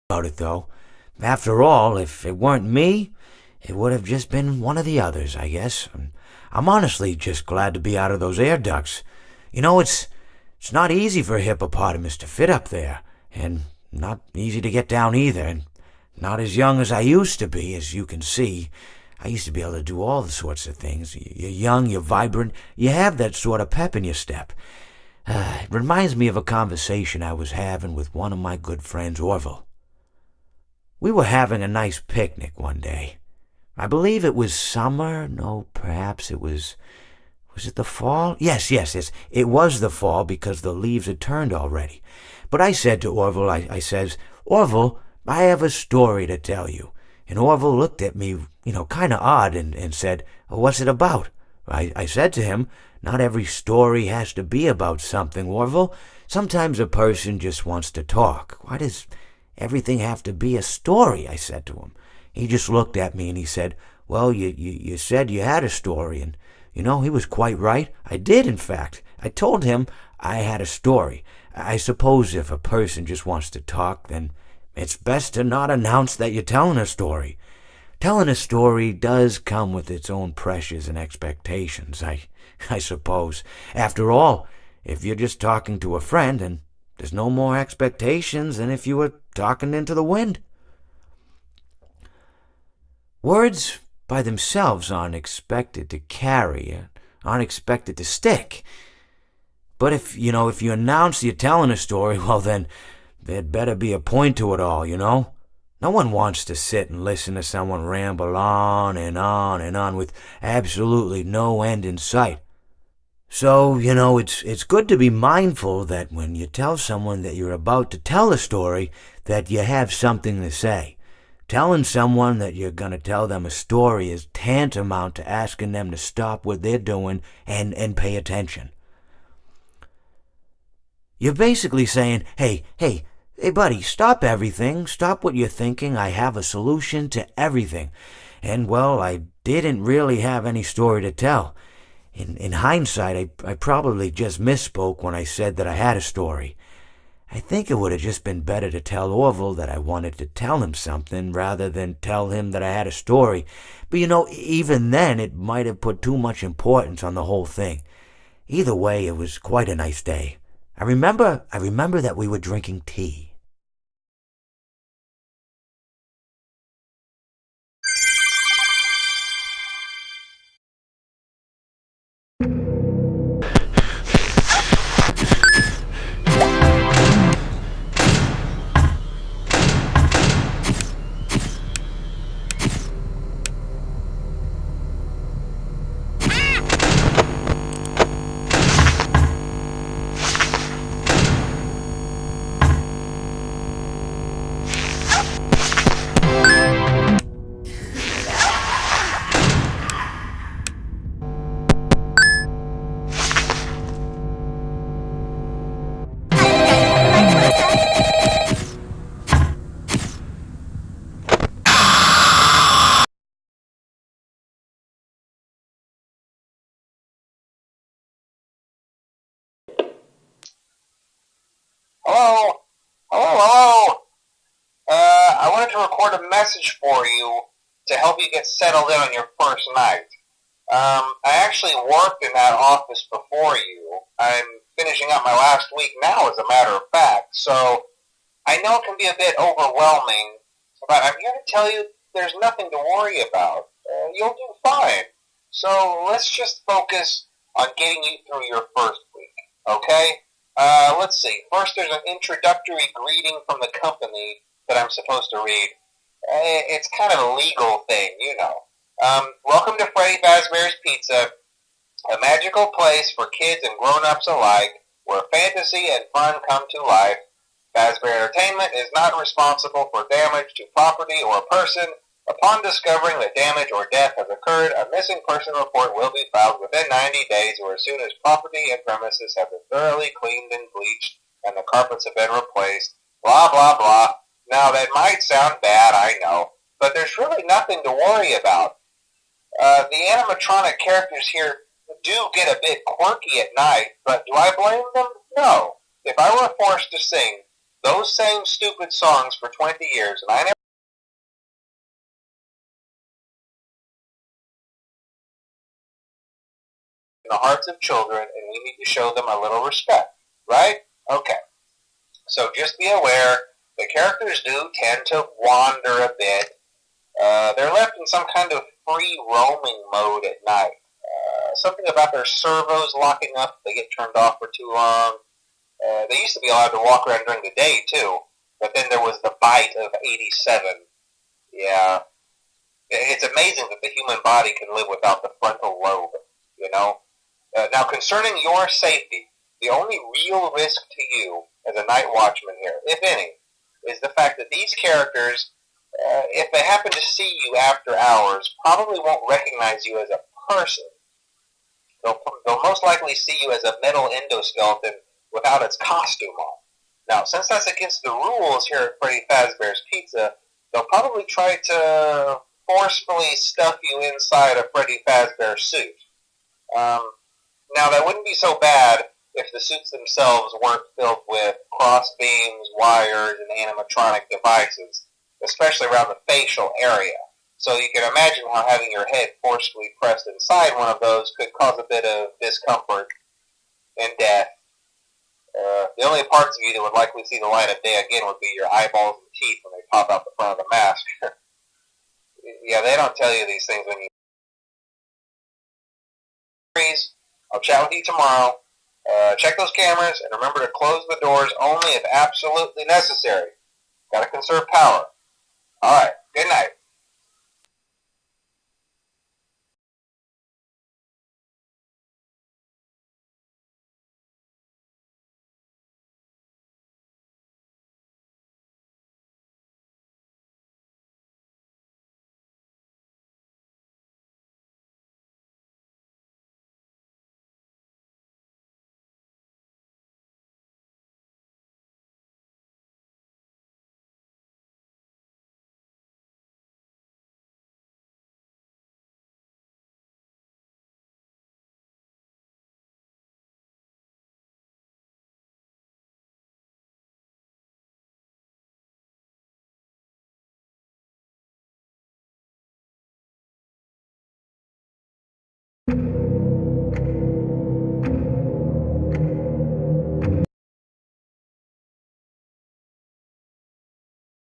about it, though. After all, if it weren't me, it would have just been one of the others, I guess. I'm honestly just glad to be out of those air ducts. It's not easy for a hippopotamus to fit up there, and not easy to get down either, and not as young as I used to be, as you can see. I used to be able to do all the sorts of things. You're young, you're vibrant, you have that sort of pep in your step. It reminds me of a conversation I was having with one of my good friends, Orville. We were having a nice picnic one day. I believe it was summer. No, perhaps it was... Was it the fall? Yes. It was the fall because the leaves had turned already. But I said to Orville, I says, Orville, I have a story to tell you. And Orville looked at me, kind of odd and said, what's it about? I said to him, not every story has to be about something, Orville. Sometimes a person just wants to talk. Why does everything have to be a story? I said to him. He just looked at me and he said, well, you said you had a story, and he was quite right. I did, in fact. I told him I had a story. I suppose if a person just wants to talk, then it's best to not announce that you're telling a story. Telling a story does come with its own pressures and expectations, I suppose. After all, if you're just talking to a friend, then there's no more expectations than if you were talking into the wind. Words by themselves aren't expected to carry, aren't expected to stick. But if you announce you're telling a story, well then, there'd better be a point to it all, No one wants to sit and listen to someone ramble on and on and on with absolutely no end in sight. So, it's good to be mindful that when you tell someone that you're about to tell a story, that you have something to say. Telling someone that you're going to tell them a story is tantamount to asking them to stop what they're doing and pay attention. You're basically saying, hey, buddy, stop everything. Stop what you're thinking. I have a solution to everything. And, well, I didn't really have any story to tell. In hindsight, I probably just misspoke when I said that I had a story. I think it would have just been better to tell Orville that I wanted to tell him something rather than tell him that I had a story. But even then, it might have put too much importance on the whole thing. Either way, it was quite a nice day. I remember that we were drinking tea. Hello? Hello? I wanted to record a message for you to help you get settled in on your first night. I actually worked in that office before you. I'm finishing up my last week now, as a matter of fact, so I know it can be a bit overwhelming, but I'm here to tell you there's nothing to worry about. You'll do fine. So let's just focus on getting you through your first week, okay? Let's see. First, there's an introductory greeting from the company that I'm supposed to read. It's kind of a legal thing, Welcome to Freddy Fazbear's Pizza, a magical place for kids and grown-ups alike, where fantasy and fun come to life. Fazbear Entertainment is not responsible for damage to property or person. Upon discovering that damage or death has occurred, a missing person report will be filed within 90 days or as soon as property and premises have been thoroughly cleaned and bleached and the carpets have been replaced. Blah, blah, blah. Now, that might sound bad, I know, but there's really nothing to worry about. The animatronic characters here do get a bit quirky at night, but do I blame them? No. If I were forced to sing, those same stupid songs for 20 years, and I never in the hearts of children, and we need to show them a little respect, right? Okay. So just be aware, the characters do tend to wander a bit. They're left in some kind of free roaming mode at night. Something about their servos locking up if they get turned off for too long. They used to be allowed to walk around during the day, too. But then there was the bite of 87. Yeah. It's amazing that the human body can live without the frontal lobe, you know? Now, concerning your safety, the only real risk to you as a night watchman here, if any, is the fact that these characters, if they happen to see you after hours, probably won't recognize you as a person. They'll most likely see you as a metal endoskeleton without its costume on. Now, since that's against the rules here at Freddy Fazbear's Pizza, they'll probably try to forcefully stuff you inside a Freddy Fazbear suit. Now, that wouldn't be so bad if the suits themselves weren't filled with cross beams, wires, and animatronic devices, especially around the facial area. So you can imagine how having your head forcefully pressed inside one of those could cause a bit of discomfort and death. The only parts of you that would likely see the light of day again would be your eyeballs and teeth when they pop out the front of the mask. Yeah, they don't tell you these things when you... I'll chat with you tomorrow. Check those cameras, and remember to close the doors only if absolutely necessary. Gotta conserve power. Alright, good night.